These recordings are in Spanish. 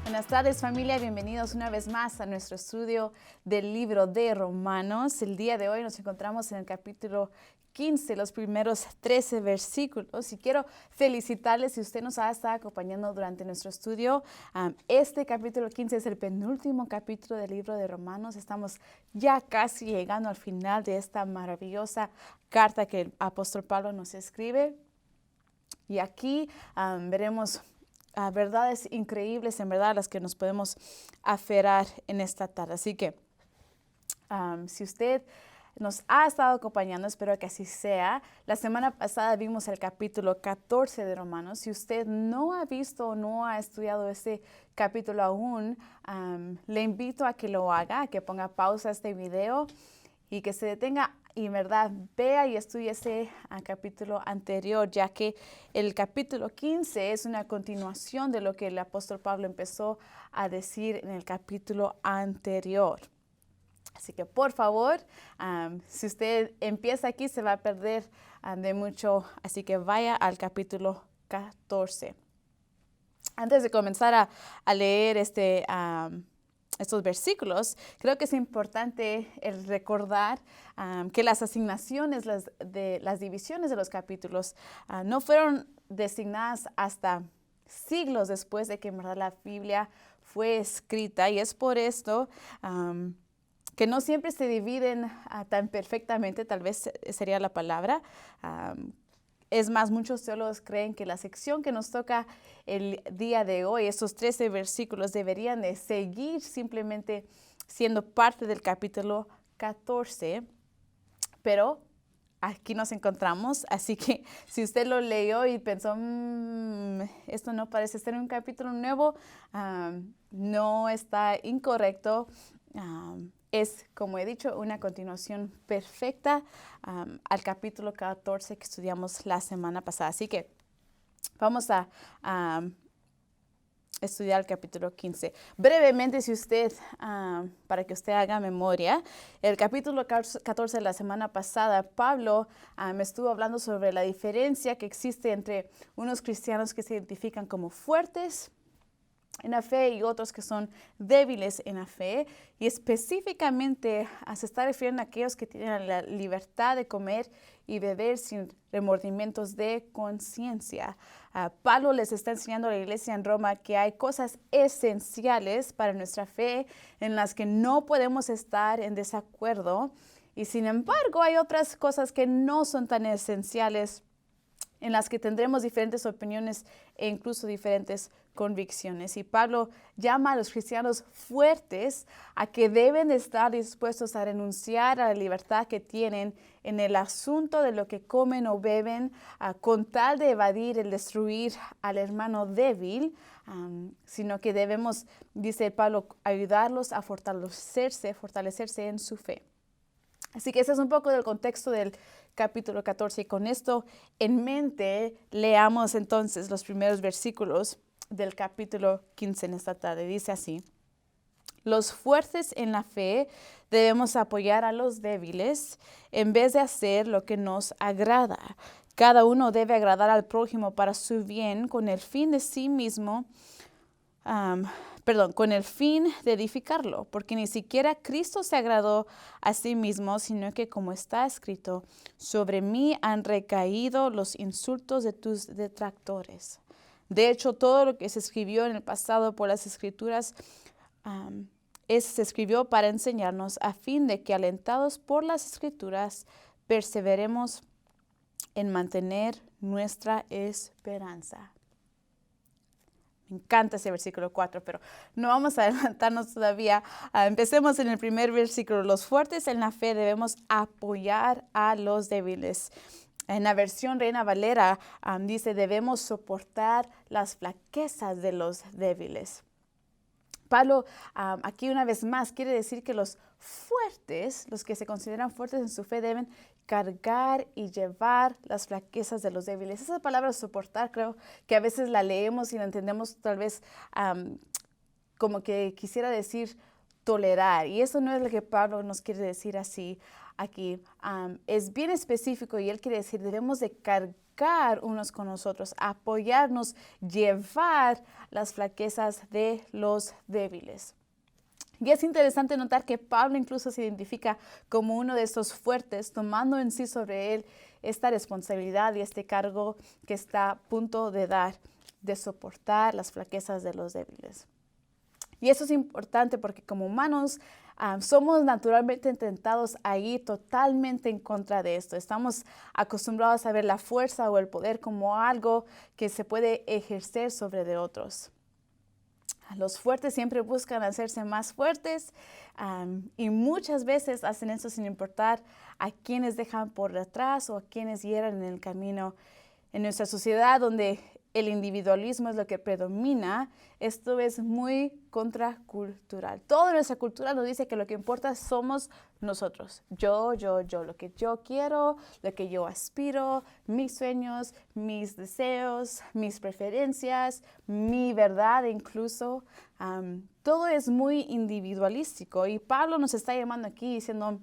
Buenas tardes, familia, bienvenidos una vez más a nuestro estudio del libro de Romanos. El día de hoy nos encontramos en el capítulo 15, los primeros 13 versículos, y quiero felicitarles si usted nos ha estado acompañando durante nuestro estudio. Este capítulo 15 es el penúltimo capítulo del libro de Romanos. Estamos ya casi llegando al final de esta maravillosa carta que el apóstol Pablo nos escribe. Y aquí veremos verdades increíbles, en verdad, las que nos podemos aferrar en esta tarde. Así que si usted nos ha estado acompañando, espero que así sea. La semana pasada vimos el capítulo 14 de Romanos. Si usted no ha visto o no ha estudiado este capítulo aún, le invito a que lo haga, a que ponga pausa a este video y que se detenga y en verdad vea y estudie ese capítulo anterior, ya que el capítulo 15 es una continuación de lo que el apóstol Pablo empezó a decir en el capítulo anterior. Así que por favor, si usted empieza aquí se va a perder de mucho, así que vaya al capítulo 14. Antes de comenzar a leer estos versículos, creo que es importante el recordar que las asignaciones, las divisiones de los capítulos no fueron designadas hasta siglos después de que en verdad la Biblia fue escrita, y es por esto que no siempre se dividen tan perfectamente, tal vez sería la palabra. Es más, muchos teólogos creen que la sección que nos toca el día de hoy, esos 13 versículos, deberían de seguir simplemente siendo parte del capítulo 14, pero aquí nos encontramos, así que si usted lo leyó y pensó, esto no parece ser un capítulo nuevo, no está incorrecto. Es, como he dicho, una continuación perfecta al capítulo 14 que estudiamos la semana pasada. Así que vamos a estudiar el capítulo 15. Brevemente, si usted, para que usted haga memoria, el capítulo 14 de la semana pasada, Pablo me estuvo hablando sobre la diferencia que existe entre unos cristianos que se identifican como fuertes en la fe y otros que son débiles en la fe, y específicamente se está refiriendo a aquellos que tienen la libertad de comer y beber sin remordimientos de conciencia. Pablo les está enseñando a la iglesia en Roma que hay cosas esenciales para nuestra fe en las que no podemos estar en desacuerdo, y sin embargo hay otras cosas que no son tan esenciales, en las que tendremos diferentes opiniones e incluso diferentes convicciones. Y Pablo llama a los cristianos fuertes a que deben de estar dispuestos a renunciar a la libertad que tienen en el asunto de lo que comen o beben, con tal de evadir el destruir al hermano débil, sino que debemos, dice Pablo, ayudarlos a fortalecerse en su fe. Así que ese es un poco del contexto del capítulo 14, y con esto en mente leamos entonces los primeros versículos del capítulo 15 en esta tarde. Dice así: los fuertes en la fe debemos apoyar a los débiles en vez de hacer lo que nos agrada. Cada uno debe agradar al prójimo para su bien, con el fin de edificarlo, porque ni siquiera Cristo se agradó a sí mismo, sino que, como está escrito, sobre mí han recaído los insultos de tus detractores. De hecho, todo lo que se escribió en el pasado por las Escrituras se escribió para enseñarnos, a fin de que, alentados por las Escrituras, perseveremos en mantener nuestra esperanza. Me encanta ese versículo 4, pero no vamos a adelantarnos todavía. Empecemos en el primer versículo. Los fuertes en la fe debemos apoyar a los débiles. En la versión Reina Valera dice: debemos soportar las flaquezas de los débiles. Pablo aquí una vez más quiere decir que los fuertes, los que se consideran fuertes en su fe, deben cargar y llevar las flaquezas de los débiles. Esa palabra soportar, creo que a veces la leemos y la entendemos tal vez como que quisiera decir tolerar, y eso no es lo que Pablo nos quiere decir así aquí. Es bien específico, y él quiere decir debemos de cargar buscar unos con nosotros, apoyarnos, llevar las flaquezas de los débiles. Y es interesante notar que Pablo incluso se identifica como uno de estos fuertes, tomando en sí sobre él esta responsabilidad y este cargo que está a punto de dar, de soportar las flaquezas de los débiles. Y eso es importante porque como humanos somos naturalmente tentados a ir totalmente en contra de esto. Estamos acostumbrados a ver la fuerza o el poder como algo que se puede ejercer sobre de otros. Los fuertes siempre buscan hacerse más fuertes y muchas veces hacen eso sin importar a quienes dejan por detrás o a quienes hieren en el camino. En nuestra sociedad donde el individualismo es lo que predomina, esto es muy contracultural. Toda nuestra cultura nos dice que lo que importa somos nosotros. Yo, lo que yo quiero, lo que yo aspiro, mis sueños, mis deseos, mis preferencias, mi verdad incluso. Todo es muy individualístico y Pablo nos está llamando aquí diciendo,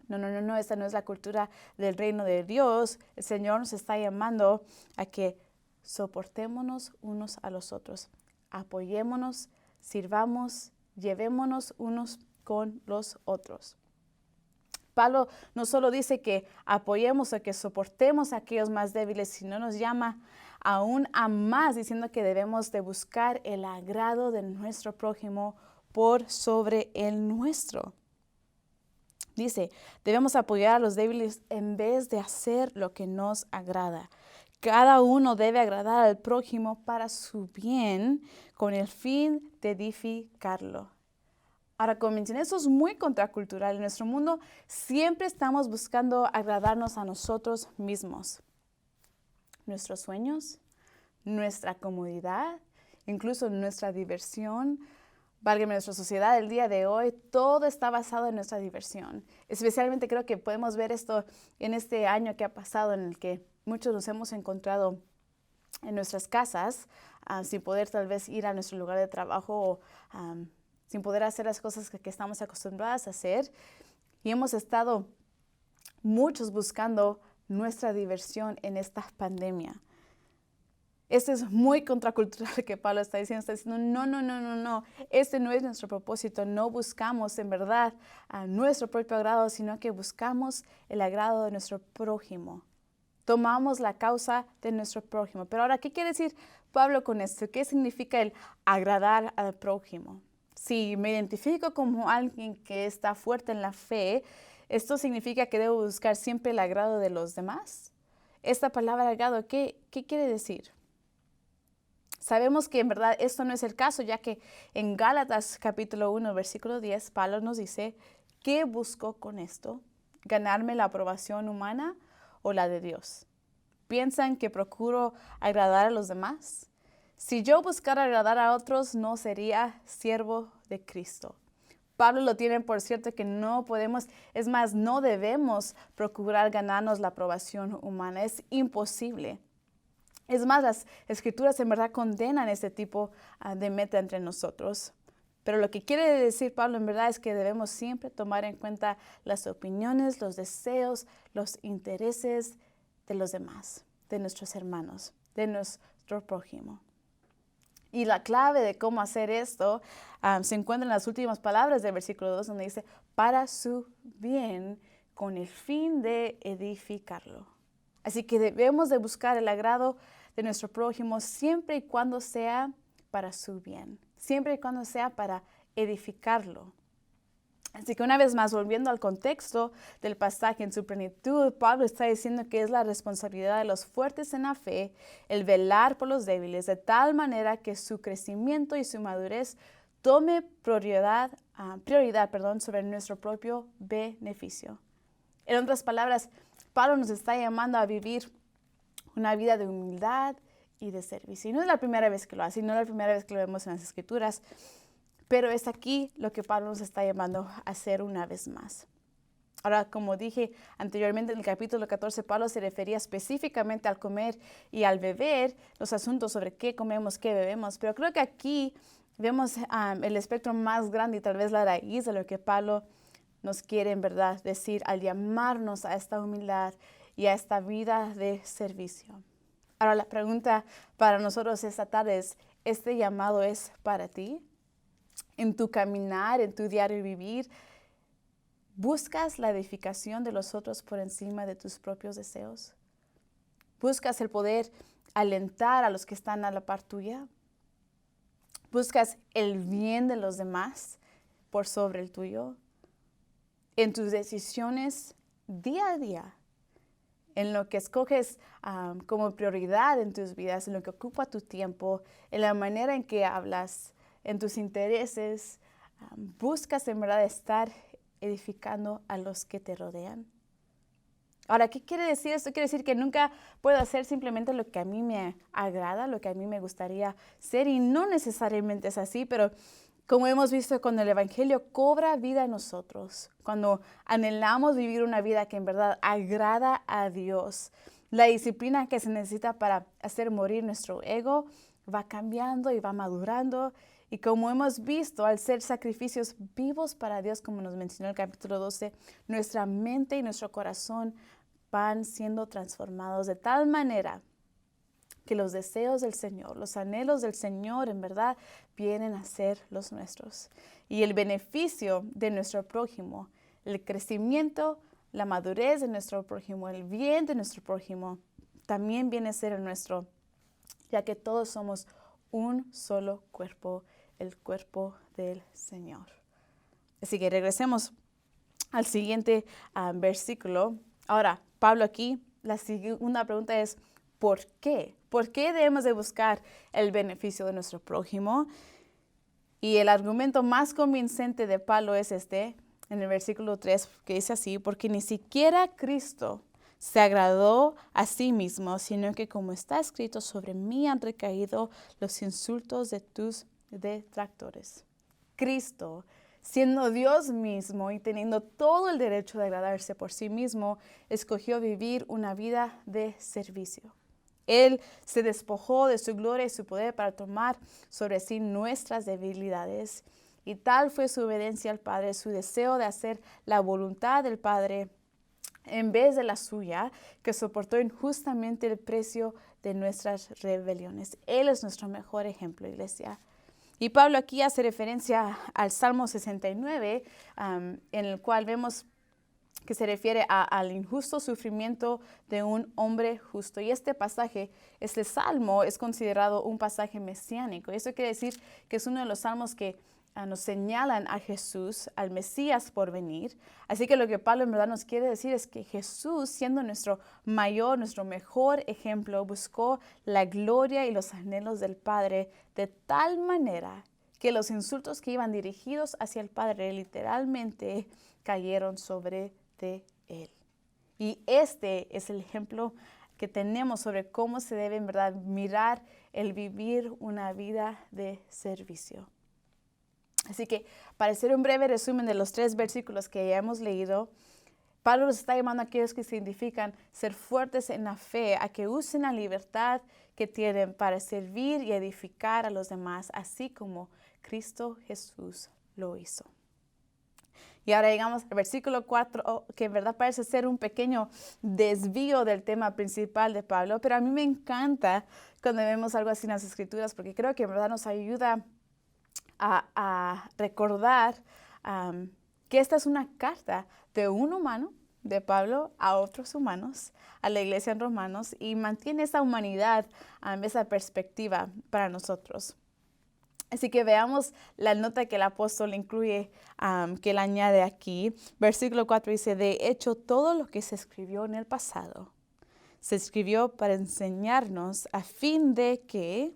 no, esta no es la cultura del reino de Dios. El Señor nos está llamando a que soportémonos unos a los otros, apoyémonos, sirvamos, llevémonos unos con los otros. Pablo no solo dice que apoyemos o que soportemos a aquellos más débiles, sino nos llama aún a más, diciendo que debemos de buscar el agrado de nuestro prójimo por sobre el nuestro. Dice, debemos apoyar a los débiles en vez de hacer lo que nos agrada. Cada uno debe agradar al prójimo para su bien con el fin de edificarlo. Ahora, como mencioné, eso es muy contracultural. En nuestro mundo siempre estamos buscando agradarnos a nosotros mismos. Nuestros sueños, nuestra comodidad, incluso nuestra diversión. Válgame, nuestra sociedad el día de hoy, todo está basado en nuestra diversión. Especialmente creo que podemos ver esto en este año que ha pasado en el que muchos nos hemos encontrado en nuestras casas sin poder tal vez ir a nuestro lugar de trabajo o sin poder hacer las cosas que estamos acostumbradas a hacer. Y hemos estado muchos buscando nuestra diversión en esta pandemia. Esto es muy contracultural que Pablo está diciendo. Está diciendo, no. Este no es nuestro propósito. No buscamos en verdad a nuestro propio agrado, sino que buscamos el agrado de nuestro prójimo. Tomamos la causa de nuestro prójimo. Pero ahora, ¿qué quiere decir Pablo con esto? ¿Qué significa el agradar al prójimo? Si me identifico como alguien que está fuerte en la fe, ¿esto significa que debo buscar siempre el agrado de los demás? Esta palabra agrado, ¿qué quiere decir? Sabemos que en verdad esto no es el caso, ya que en Gálatas capítulo 1, versículo 10, Pablo nos dice, ¿qué busco con esto? ¿Ganarme la aprobación humana o la de Dios? ¿Piensan que procuro agradar a los demás? Si yo buscara agradar a otros, no sería siervo de Cristo. Pablo lo tiene por cierto que no podemos, es más, no debemos procurar ganarnos la aprobación humana. Es imposible. Es más, las escrituras en verdad condenan este tipo de meta entre nosotros. Pero lo que quiere decir Pablo en verdad es que debemos siempre tomar en cuenta las opiniones, los deseos, los intereses de los demás, de nuestros hermanos, de nuestro prójimo. Y la clave de cómo hacer esto se encuentra en las últimas palabras del versículo 2, donde dice, para su bien, con el fin de edificarlo. Así que debemos de buscar el agrado de nuestro prójimo siempre y cuando sea para su bien, siempre y cuando sea para edificarlo. Así que una vez más, volviendo al contexto del pasaje en su plenitud, Pablo está diciendo que es la responsabilidad de los fuertes en la fe el velar por los débiles, de tal manera que su crecimiento y su madurez tome prioridad sobre nuestro propio beneficio. En otras palabras, Pablo nos está llamando a vivir una vida de humildad y de servicio. Y no es la primera vez que lo hace, no es la primera vez que lo vemos en las Escrituras, pero es aquí lo que Pablo nos está llamando a hacer una vez más. Ahora, como dije anteriormente en el capítulo 14, Pablo se refería específicamente al comer y al beber, los asuntos sobre qué comemos, qué bebemos, pero creo que aquí vemos el espectro más grande y tal vez la raíz de lo que Pablo nos quiere en verdad decir al llamarnos a esta humildad y a esta vida de servicio. Ahora la pregunta para nosotros esta tarde es, ¿este llamado es para ti? En tu caminar, en tu diario vivir, ¿buscas la edificación de los otros por encima de tus propios deseos? ¿Buscas el poder alentar a los que están a la par tuya? ¿Buscas el bien de los demás por sobre el tuyo? En tus decisiones día a día, en lo que escoges como prioridad en tus vidas, en lo que ocupa tu tiempo, en la manera en que hablas, en tus intereses, buscas en verdad estar edificando a los que te rodean. Ahora, ¿qué quiere decir esto? Quiere decir que nunca puedo hacer simplemente lo que a mí me agrada, lo que a mí me gustaría ser, y no necesariamente es así, pero como hemos visto cuando el Evangelio cobra vida en nosotros, cuando anhelamos vivir una vida que en verdad agrada a Dios, la disciplina que se necesita para hacer morir nuestro ego va cambiando y va madurando. Y como hemos visto, al ser sacrificios vivos para Dios, como nos mencionó el capítulo 12, nuestra mente y nuestro corazón van siendo transformados de tal manera que los deseos del Señor, los anhelos del Señor en verdad vienen a ser los nuestros. Y el beneficio de nuestro prójimo, el crecimiento, la madurez de nuestro prójimo, el bien de nuestro prójimo, también viene a ser el nuestro, ya que todos somos un solo cuerpo, el cuerpo del Señor. Así que regresemos al siguiente versículo. Ahora, Pablo aquí, la segunda pregunta es, ¿por qué? ¿Por qué debemos de buscar el beneficio de nuestro prójimo? Y el argumento más convincente de Pablo es en el versículo 3, que dice así, porque ni siquiera Cristo se agradó a sí mismo, sino que como está escrito, sobre mí han recaído los insultos de tus detractores. Cristo, siendo Dios mismo y teniendo todo el derecho de agradarse por sí mismo, escogió vivir una vida de servicio. Él se despojó de su gloria y su poder para tomar sobre sí nuestras debilidades. Y tal fue su obediencia al Padre, su deseo de hacer la voluntad del Padre en vez de la suya, que soportó injustamente el precio de nuestras rebeliones. Él es nuestro mejor ejemplo, iglesia. Y Pablo aquí hace referencia al Salmo 69, en el cual vemos que se refiere al injusto sufrimiento de un hombre justo. Y este pasaje, este salmo, es considerado un pasaje mesiánico. Eso quiere decir que es uno de los salmos que nos señalan a Jesús, al Mesías por venir. Así que lo que Pablo en verdad nos quiere decir es que Jesús, siendo nuestro mayor, nuestro mejor ejemplo, buscó la gloria y los anhelos del Padre de tal manera que los insultos que iban dirigidos hacia el Padre literalmente cayeron sobre de Él. Y este es el ejemplo que tenemos sobre cómo se debe en verdad mirar el vivir una vida de servicio. Así que para hacer un breve resumen de los 3 versículos que ya hemos leído, Pablo nos está llamando a aquellos que significan ser fuertes en la fe, a que usen la libertad que tienen para servir y edificar a los demás, así como Cristo Jesús lo hizo. Y ahora llegamos al versículo 4, que en verdad parece ser un pequeño desvío del tema principal de Pablo, pero a mí me encanta cuando vemos algo así en las Escrituras, porque creo que en verdad nos ayuda a recordar que esta es una carta de un humano, de Pablo, a otros humanos, a la iglesia en Romanos, y mantiene esa humanidad, esa perspectiva para nosotros. Así que veamos la nota que el apóstol incluye, que él añade aquí. Versículo 4 dice, de hecho, todo lo que se escribió en el pasado se escribió para enseñarnos a fin de que,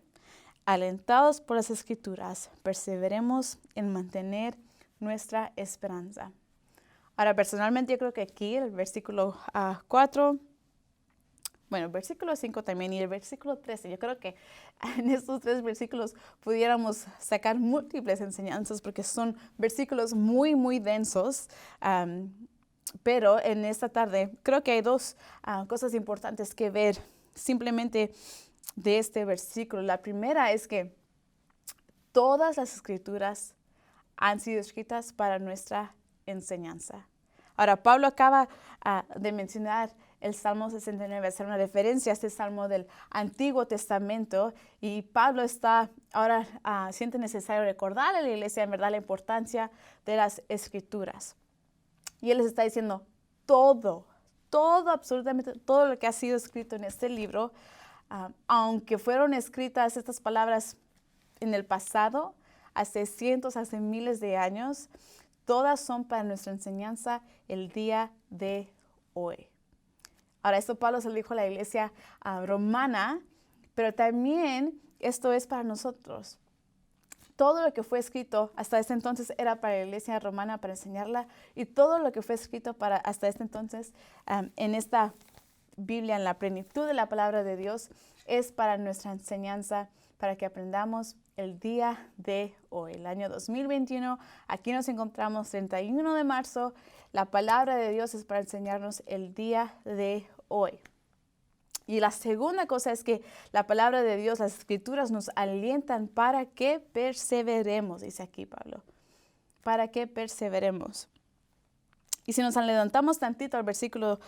alentados por las Escrituras, perseveremos en mantener nuestra esperanza. Ahora, personalmente yo creo que aquí el versículo 4, bueno, el versículo 5 también y el versículo 13, yo creo que en estos 3 versículos pudiéramos sacar múltiples enseñanzas porque son versículos muy, muy densos. Pero en esta tarde creo que hay 2 cosas importantes que ver simplemente de este versículo. La primera es que todas las Escrituras han sido escritas para nuestra enseñanza. Ahora, Pablo acaba de mencionar el Salmo 69, hacer una referencia a este salmo del Antiguo Testamento. Y Pablo ahora siente necesario recordarle a la iglesia en verdad la importancia de las Escrituras. Y él les está diciendo todo, absolutamente todo lo que ha sido escrito en este libro, aunque fueron escritas estas palabras en el pasado, hace cientos, hace miles de años, todas son para nuestra enseñanza el día de hoy. Ahora, esto Pablo se lo dijo a la iglesia romana, pero también esto es para nosotros. Todo lo que fue escrito hasta este entonces era para la iglesia romana, para enseñarla, y todo lo que fue escrito hasta este entonces en esta Biblia, en la plenitud de la palabra de Dios, es para nuestra enseñanza, para que aprendamos el día de hoy, el año 2021. Aquí nos encontramos 31 de marzo. La palabra de Dios es para enseñarnos el día de hoy. Y la segunda cosa es que la palabra de Dios, las escrituras nos alientan para que perseveremos, dice aquí Pablo, para que perseveremos. Y si nos adelantamos tantito al versículo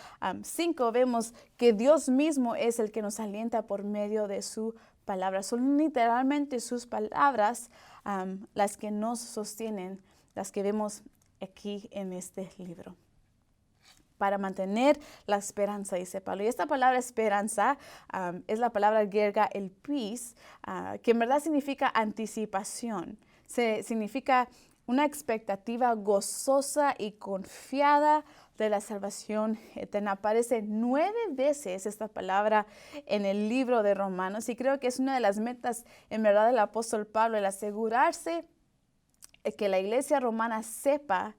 5, vemos que Dios mismo es el que nos alienta por medio de su palabra. Son literalmente sus palabras las que nos sostienen, las que vemos aquí en este libro. Para mantener la esperanza, dice Pablo. Y esta palabra esperanza es la palabra griega elpis, que en verdad significa anticipación. Significa una expectativa gozosa y confiada de la salvación eterna. Aparece 9 veces esta palabra en el libro de Romanos, y creo que es una de las metas en verdad del apóstol Pablo, el asegurarse que la iglesia romana sepa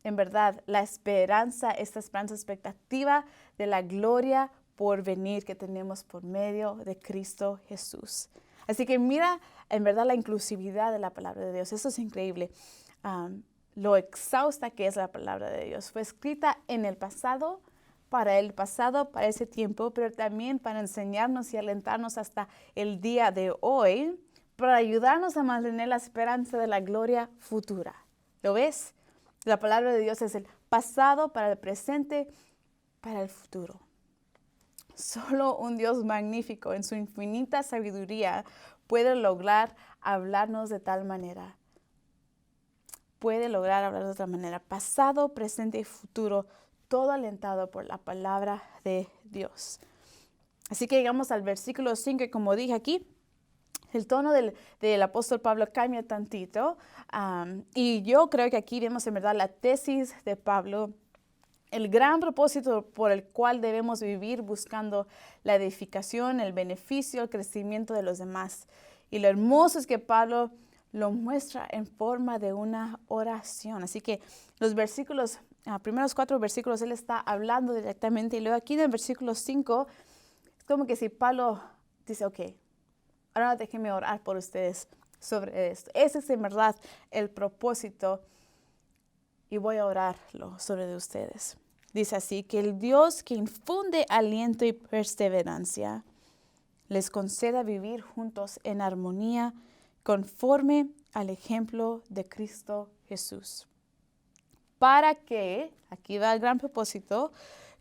en verdad esta esperanza expectativa de la gloria por venir que tenemos por medio de Cristo Jesús. Así que mira en verdad la inclusividad de la palabra de Dios. Eso es increíble. Lo exhausta que es la palabra de Dios. Fue escrita en el pasado, para ese tiempo, pero también para enseñarnos y alentarnos hasta el día de hoy, para ayudarnos a mantener la esperanza de la gloria futura. ¿Lo ves? La palabra de Dios es el pasado para el presente, para el futuro. Solo un Dios magnífico en su infinita sabiduría puede lograr hablarnos de tal manera. Pasado, presente y futuro, todo alentado por la palabra de Dios. Así que llegamos al versículo 5, y como dije aquí, el tono del apóstol Pablo cambia tantito, y yo creo que aquí vemos en verdad la tesis de Pablo, el gran propósito por el cual debemos vivir buscando la edificación, el beneficio, el crecimiento de los demás. Y lo hermoso es que Pablo lo muestra en forma de una oración. Así que los primeros 4 versículos, él está hablando directamente, y luego aquí en el versículo 5, es como que si Pablo dice, ok, ahora déjenme orar por ustedes sobre esto. Ese es en verdad el propósito, y voy a orarlo sobre de ustedes. Dice así: que el Dios que infunde aliento y perseverancia les conceda vivir juntos en armonía conforme al ejemplo de Cristo Jesús. Para que, aquí va el gran propósito,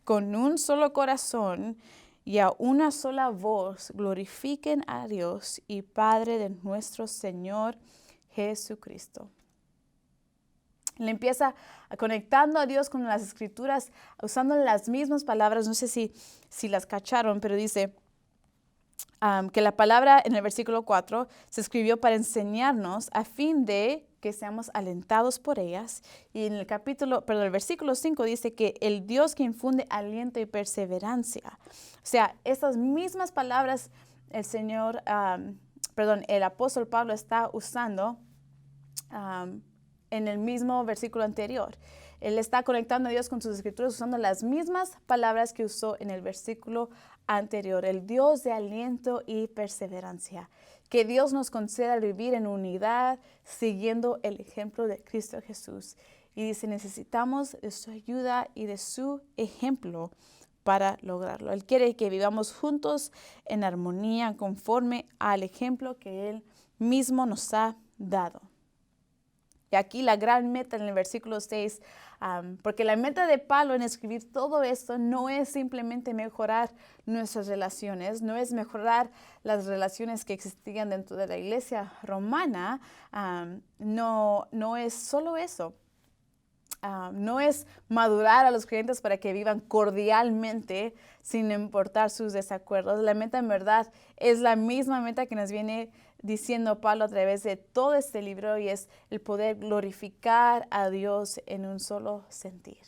con un solo corazón y a una sola voz glorifiquen a Dios y Padre de nuestro Señor Jesucristo. Le empieza conectando a Dios con las escrituras, usando las mismas palabras. No sé si las cacharon, pero dice que la palabra en el versículo 4 se escribió para enseñarnos a fin de que seamos alentados por ellas. Y en el versículo 5 dice que el Dios que infunde aliento y perseverancia. O sea, estas mismas palabras el apóstol Pablo está usando en el mismo versículo anterior. Él está conectando a Dios con sus escrituras usando las mismas palabras que usó en el versículo anterior. El Dios de aliento y perseverancia. Que Dios nos conceda vivir en unidad, siguiendo el ejemplo de Cristo Jesús. Y dice, necesitamos de su ayuda y de su ejemplo para lograrlo. Él quiere que vivamos juntos en armonía, conforme al ejemplo que Él mismo nos ha dado. Y aquí la gran meta en el versículo 6, porque la meta de Pablo en escribir todo esto no es simplemente mejorar nuestras relaciones, no es mejorar las relaciones que existían dentro de la iglesia romana, no es solo eso. No es madurar a los creyentes para que vivan cordialmente sin importar sus desacuerdos. La meta en verdad es la misma meta que nos viene diciendo Pablo a través de todo este libro y es el poder glorificar a Dios en un solo sentir.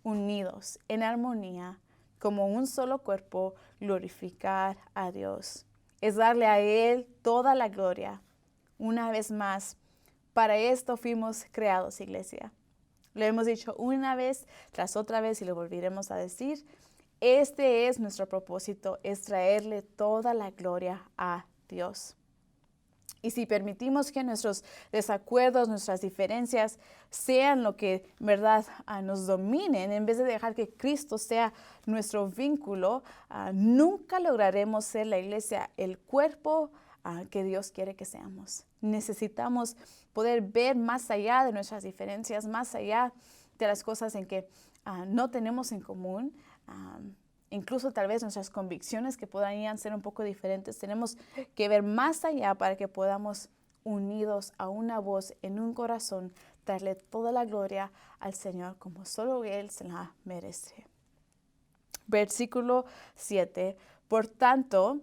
Unidos en armonía como un solo cuerpo, glorificar a Dios. Es darle a Él toda la gloria. Una vez más, para esto fuimos creados, iglesia. Lo hemos dicho una vez tras otra vez y lo volveremos a decir. Este es nuestro propósito, es traerle toda la gloria a Dios. Y si permitimos que nuestros desacuerdos, nuestras diferencias sean lo que en verdad nos dominen, en vez de dejar que Cristo sea nuestro vínculo, nunca lograremos ser la iglesia, el cuerpo que Dios quiere que seamos. Necesitamos poder ver más allá de nuestras diferencias, más allá de las cosas en que no tenemos en común, incluso tal vez nuestras convicciones que podrían ser un poco diferentes. Tenemos que ver más allá para que podamos, unidos a una voz en un corazón, darle toda la gloria al Señor como solo Él se la merece. Versículo 7. Por tanto,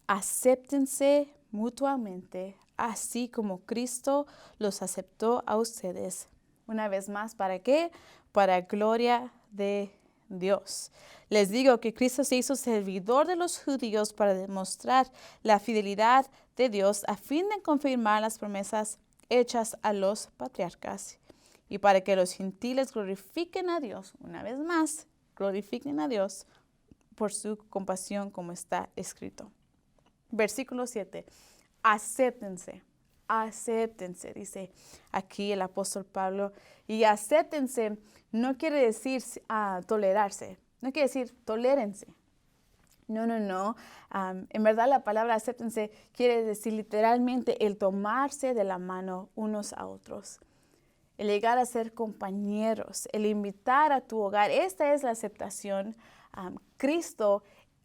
acéptense mutuamente, así como Cristo los aceptó a ustedes. Una vez más, ¿para qué? Para gloria de Dios. Les digo que Cristo se hizo servidor de los judíos para demostrar la fidelidad de Dios a fin de confirmar las promesas hechas a los patriarcas y para que los gentiles glorifiquen a Dios. Una vez más, glorifiquen a Dios por su compasión, como está escrito. Versículo 7. Acéptense, dice aquí el apóstol Pablo. Y acéptense no quiere decir tolerarse, no quiere decir tolérense. No. En verdad la palabra acéptense quiere decir literalmente el tomarse de la mano unos a otros. El llegar a ser compañeros, el invitar a tu hogar. Esta es la aceptación. Cristo,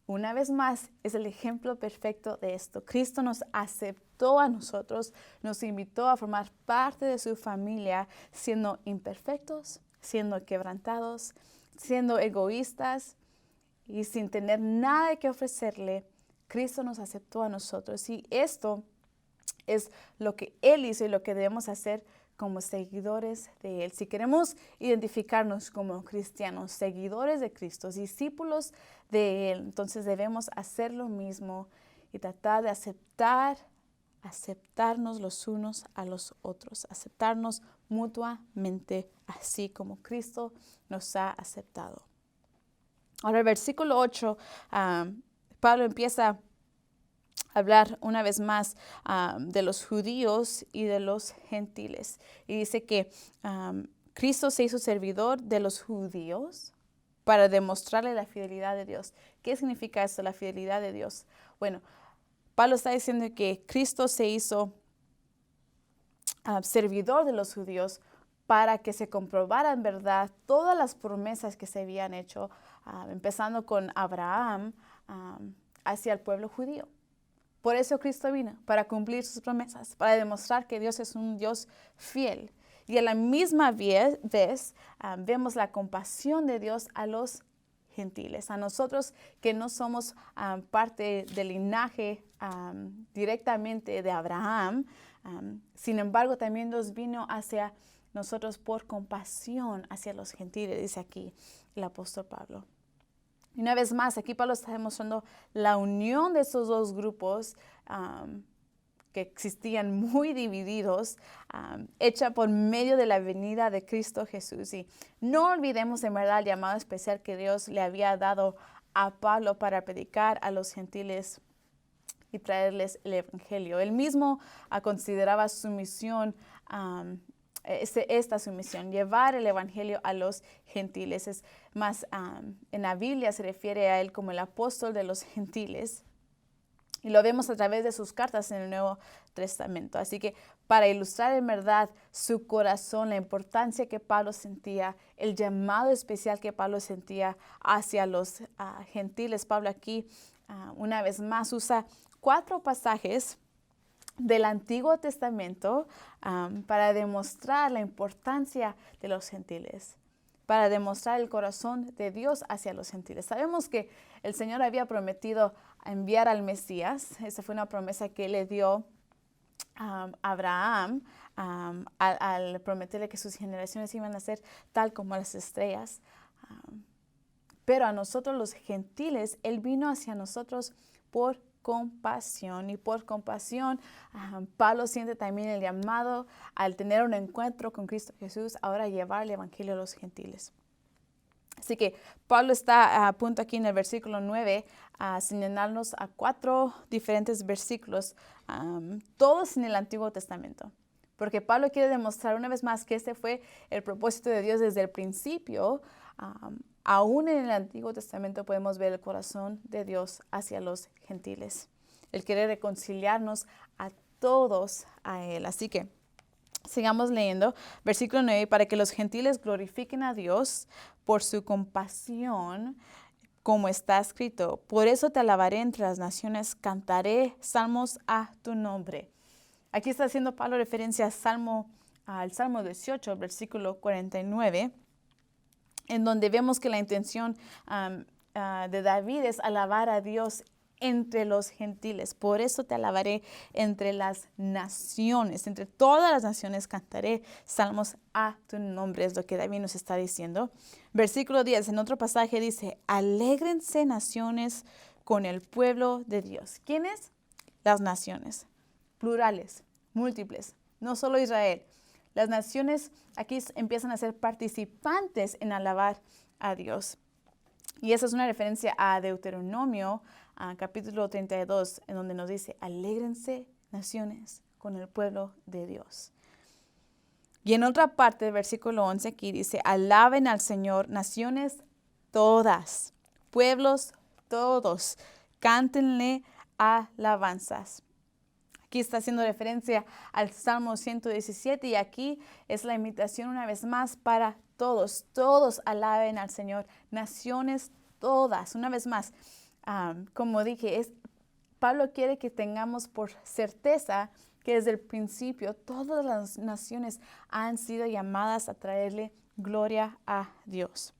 una vez más, es el ejemplo perfecto de esto. Cristo nos aceptó a nosotros, nos invitó a formar parte de su familia, siendo imperfectos, siendo quebrantados, siendo egoístas y sin tener nada que ofrecerle. Cristo nos aceptó a nosotros y esto es lo que Él hizo y lo que debemos hacer como seguidores de Él. Si queremos identificarnos como cristianos, seguidores de Cristo, discípulos de Él, entonces debemos hacer lo mismo y tratar de aceptarnos los unos a los otros, aceptarnos mutuamente, así como Cristo nos ha aceptado. Ahora el versículo 8, Pablo empieza a hablar una vez más de los judíos y de los gentiles. Y dice que Cristo se hizo servidor de los judíos para demostrarle la fidelidad de Dios. ¿Qué significa esto, la fidelidad de Dios? Bueno, Pablo está diciendo que Cristo se hizo servidor de los judíos para que se comprobara en verdad todas las promesas que se habían hecho, empezando con Abraham hacia el pueblo judío. Por eso Cristo vino, para cumplir sus promesas, para demostrar que Dios es un Dios fiel. Y a la misma vez vemos la compasión de Dios a los gentiles, a nosotros que no somos parte del linaje directamente de Abraham. Sin embargo, también Dios vino hacia nosotros por compasión hacia los gentiles, dice aquí el apóstol Pablo. Y una vez más, aquí Pablo está demostrando la unión de esos dos grupos que existían muy divididos, hecha por medio de la venida de Cristo Jesús. Y no olvidemos en verdad el llamado especial que Dios le había dado a Pablo para predicar a los gentiles y traerles el evangelio. Él mismo consideraba su misión, esta su misión, llevar el evangelio a los gentiles. Es más, en la Biblia se refiere a él como el apóstol de los gentiles. Y lo vemos a través de sus cartas en el Nuevo Testamento. Así que para ilustrar en verdad su corazón, la importancia que Pablo sentía, el llamado especial que Pablo sentía hacia los gentiles, Pablo aquí una vez más usa 4 pasajes del Antiguo Testamento para demostrar la importancia de los gentiles, para demostrar el corazón de Dios hacia los gentiles. Sabemos que el Señor había prometido enviar al Mesías. Esa fue una promesa que le dio a Abraham al prometerle que sus generaciones iban a ser tal como las estrellas. Pero a nosotros los gentiles, Él vino hacia nosotros por compasión. Y por compasión, Pablo siente también el llamado al tener un encuentro con Cristo Jesús, ahora llevar el evangelio a los gentiles. Así que Pablo está a punto aquí en el versículo 9 a señalarnos a 4 diferentes versículos, todos en el Antiguo Testamento. Porque Pablo quiere demostrar una vez más que este fue el propósito de Dios desde el principio. Aún en el Antiguo Testamento podemos ver el corazón de Dios hacia los gentiles. Él quiere reconciliarnos a todos a Él. Así que sigamos leyendo. Versículo 9, para que los gentiles glorifiquen a Dios por su compasión, como está escrito. Por eso te alabaré entre las naciones, cantaré salmos a tu nombre. Aquí está haciendo Pablo referencia al Salmo 18, versículo 49. En donde vemos que la intención de David es alabar a Dios entre los gentiles. Por eso te alabaré entre las naciones, entre todas las naciones cantaré salmos a tu nombre, es lo que David nos está diciendo. Versículo 10, en otro pasaje dice, alégrense naciones con el pueblo de Dios. ¿Quiénes? Las naciones, plurales, múltiples, no solo Israel. Las naciones aquí empiezan a ser participantes en alabar a Dios. Y esa es una referencia a Deuteronomio, capítulo 32, en donde nos dice, alégrense naciones con el pueblo de Dios. Y en otra parte del versículo 11 aquí dice, alaben al Señor naciones todas, pueblos todos, cántenle alabanzas. Aquí está haciendo referencia al Salmo 117 y aquí es la invitación una vez más para todos. Todos alaben al Señor, naciones todas. Una vez más, como dije, Pablo quiere que tengamos por certeza que desde el principio todas las naciones han sido llamadas a traerle gloria a Dios.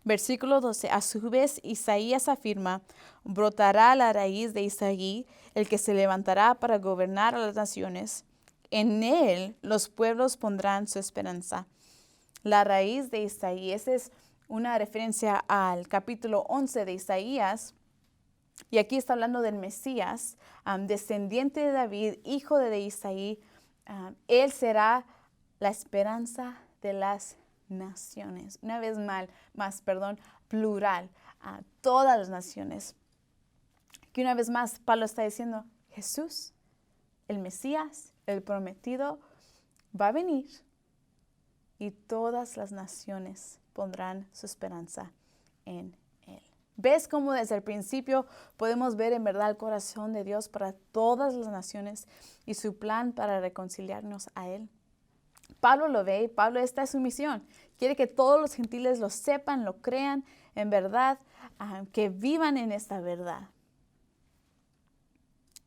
Versículo 12, a su vez Isaías afirma, brotará la raíz de Isaí, el que se levantará para gobernar a las naciones. En él los pueblos pondrán su esperanza. La raíz de Isaí, esa es una referencia al capítulo 11 de Isaías. Y aquí está hablando del Mesías, descendiente de David, hijo de Isaí. Él será la esperanza de las naciones. Una vez más, plural, a todas las naciones. Que una vez más Pablo está diciendo, Jesús, el Mesías, el prometido, va a venir y todas las naciones pondrán su esperanza en Él. ¿Ves cómo desde el principio podemos ver en verdad el corazón de Dios para todas las naciones y su plan para reconciliarnos a Él? Pablo lo ve y Pablo, esta es su misión. Quiere que todos los gentiles lo sepan, lo crean en verdad, que vivan en esta verdad.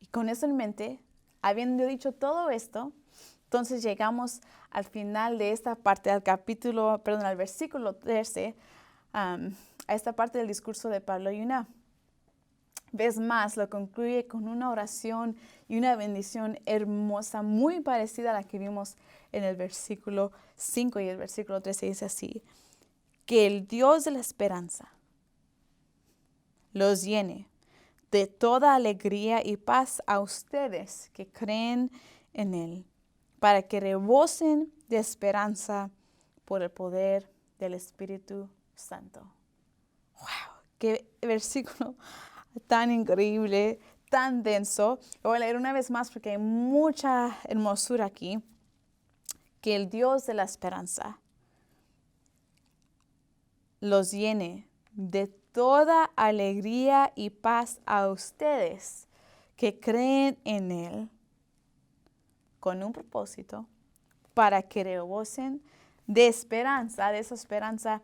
Y con eso en mente, habiendo dicho todo esto, entonces llegamos al final de esta parte, al versículo 13, a esta parte del discurso de Pablo. Y una vez más lo concluye con una oración y una bendición hermosa, muy parecida a la que vimos en el versículo 5 y el versículo 13 dice así, que el Dios de la esperanza los llene de toda alegría y paz a ustedes que creen en Él, para que rebosen de esperanza por el poder del Espíritu Santo. ¡Wow! ¡Qué versículo tan increíble, tan denso! Lo voy a leer una vez más porque hay mucha hermosura aquí. Que el Dios de la esperanza los llene de toda alegría y paz a ustedes que creen en Él con un propósito para que rebosen de esperanza, de esa esperanza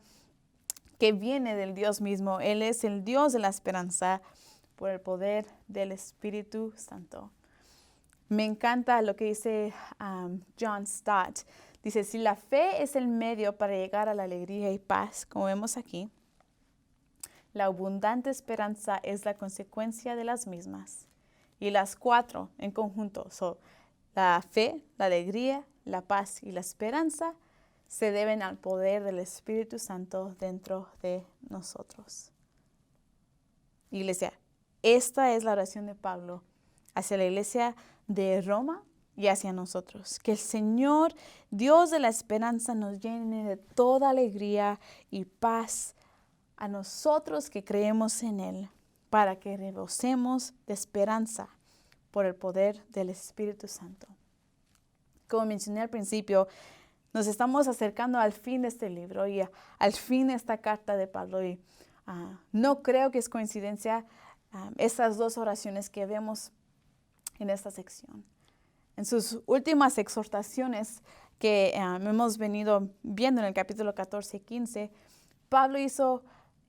que viene del Dios mismo. Él es el Dios de la esperanza por el poder del Espíritu Santo. Me encanta lo que dice John Stott. Dice, si la fe es el medio para llegar a la alegría y paz, como vemos aquí, la abundante esperanza es la consecuencia de las mismas. Y las cuatro en conjunto son la fe, la alegría, la paz y la esperanza se deben al poder del Espíritu Santo dentro de nosotros. Iglesia, esta es la oración de Pablo hacia la iglesia de Roma y hacia nosotros. Que el Señor, Dios de la esperanza, nos llene de toda alegría y paz a nosotros que creemos en Él, para que rebosemos de esperanza por el poder del Espíritu Santo. Como mencioné al principio, nos estamos acercando al fin de este libro y al fin de esta carta de Pablo. Y no creo que es coincidencia estas dos oraciones que vemos en esta sección. En sus últimas exhortaciones que hemos venido viendo en el capítulo 14 y 15, Pablo hizo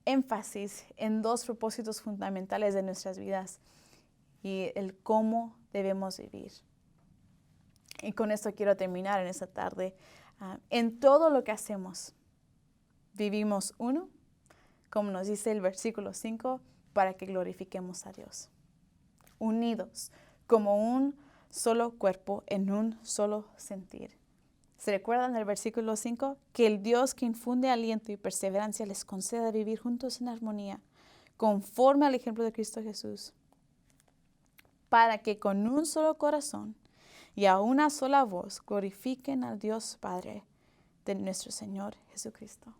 énfasis en dos propósitos fundamentales de nuestras vidas y el cómo debemos vivir. Y con esto quiero terminar en esta tarde. En todo lo que hacemos, vivimos uno, como nos dice el versículo 5, para que glorifiquemos a Dios. Unidos como un solo cuerpo en un solo sentir. ¿Se recuerdan del versículo 5? Que el Dios que infunde aliento y perseverancia les conceda vivir juntos en armonía, conforme al ejemplo de Cristo Jesús, para que con un solo corazón y a una sola voz glorifiquen al Dios Padre de nuestro Señor Jesucristo.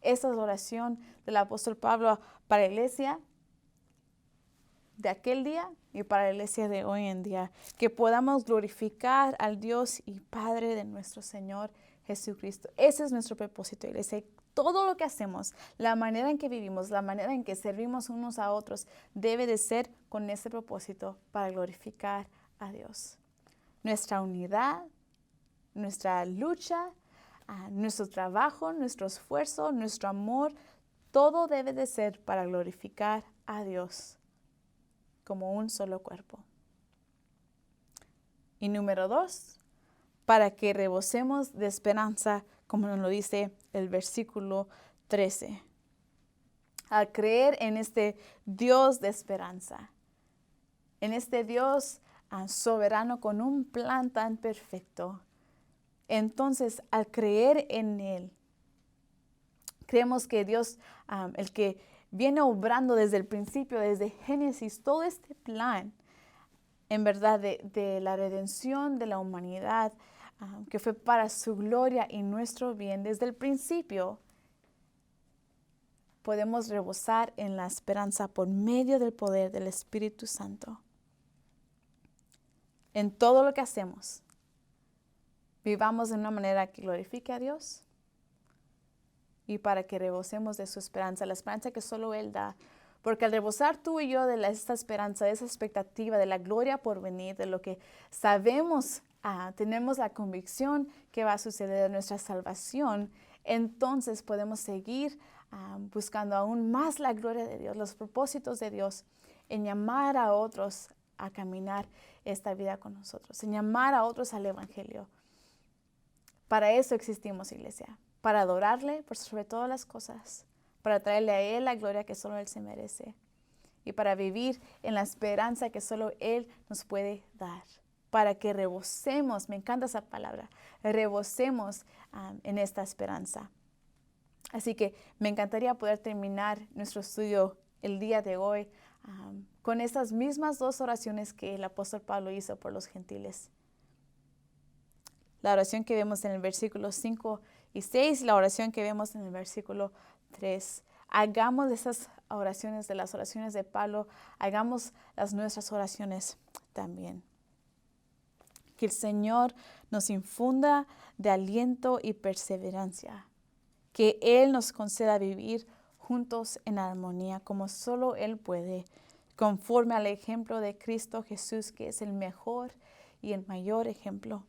Esta es la oración del apóstol Pablo para la iglesia de aquel día y para la iglesia de hoy en día, que podamos glorificar al Dios y Padre de nuestro Señor Jesucristo. Ese es nuestro propósito, iglesia. Todo lo que hacemos, la manera en que vivimos, la manera en que servimos unos a otros, debe de ser con ese propósito para glorificar a Dios. Nuestra unidad, nuestra lucha, nuestro trabajo, nuestro esfuerzo, nuestro amor, todo debe de ser para glorificar a Dios como un solo cuerpo. Y número 2, para que rebosemos de esperanza, como nos lo dice el versículo 13. Al creer en este Dios de esperanza, en este Dios soberano con un plan tan perfecto. Entonces, al creer en Él, creemos que Dios, el que viene obrando desde el principio, desde Génesis, todo este plan, en verdad, de la redención de la humanidad, que fue para su gloria y nuestro bien, desde el principio, podemos rebosar en la esperanza por medio del poder del Espíritu Santo. En todo lo que hacemos, vivamos de una manera que glorifique a Dios y para que rebosemos de su esperanza, la esperanza que solo Él da. Porque al rebosar tú y yo de esta esperanza, de esa expectativa, de la gloria por venir, de lo que sabemos, tenemos la convicción que va a suceder en nuestra salvación, entonces podemos seguir buscando aún más la gloria de Dios, los propósitos de Dios, en llamar a otros a caminar esta vida con nosotros, en llamar a otros al Evangelio. Para eso existimos, iglesia, para adorarle por sobre todas las cosas, para traerle a Él la gloria que solo Él se merece y para vivir en la esperanza que solo Él nos puede dar, para que rebosemos, me encanta esa palabra, rebosemos en esta esperanza. Así que me encantaría poder terminar nuestro estudio el día de hoy con estas mismas dos oraciones que el apóstol Pablo hizo por los gentiles. La oración que vemos en el versículo 5 y 6, la oración que vemos en el versículo 3. Hagamos esas oraciones, de las oraciones de Pablo, hagamos las nuestras oraciones también. Que el Señor nos infunda de aliento y perseverancia. Que Él nos conceda vivir juntos en armonía como solo Él puede, conforme al ejemplo de Cristo Jesús, que es el mejor y el mayor ejemplo,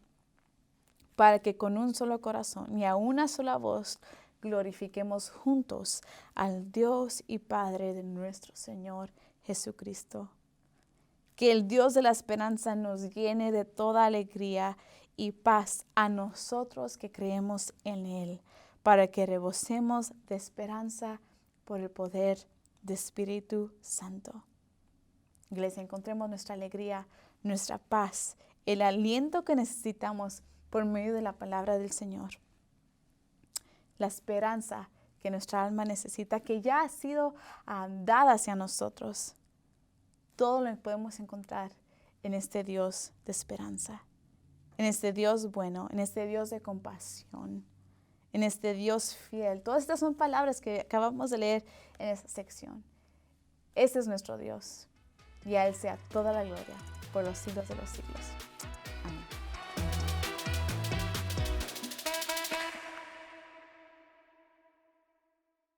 para que con un solo corazón y a una sola voz glorifiquemos juntos al Dios y Padre de nuestro Señor Jesucristo. Que el Dios de la esperanza nos llene de toda alegría y paz a nosotros que creemos en Él, para que rebosemos de esperanza por el poder del Espíritu Santo. Iglesia, encontremos nuestra alegría, nuestra paz, el aliento que necesitamos por medio de la palabra del Señor. La esperanza que nuestra alma necesita, que ya ha sido dada hacia nosotros. Todo lo podemos encontrar en este Dios de esperanza, en este Dios bueno, en este Dios de compasión, en este Dios fiel. Todas estas son palabras que acabamos de leer en esta sección. Este es nuestro Dios, y a Él sea toda la gloria por los siglos de los siglos.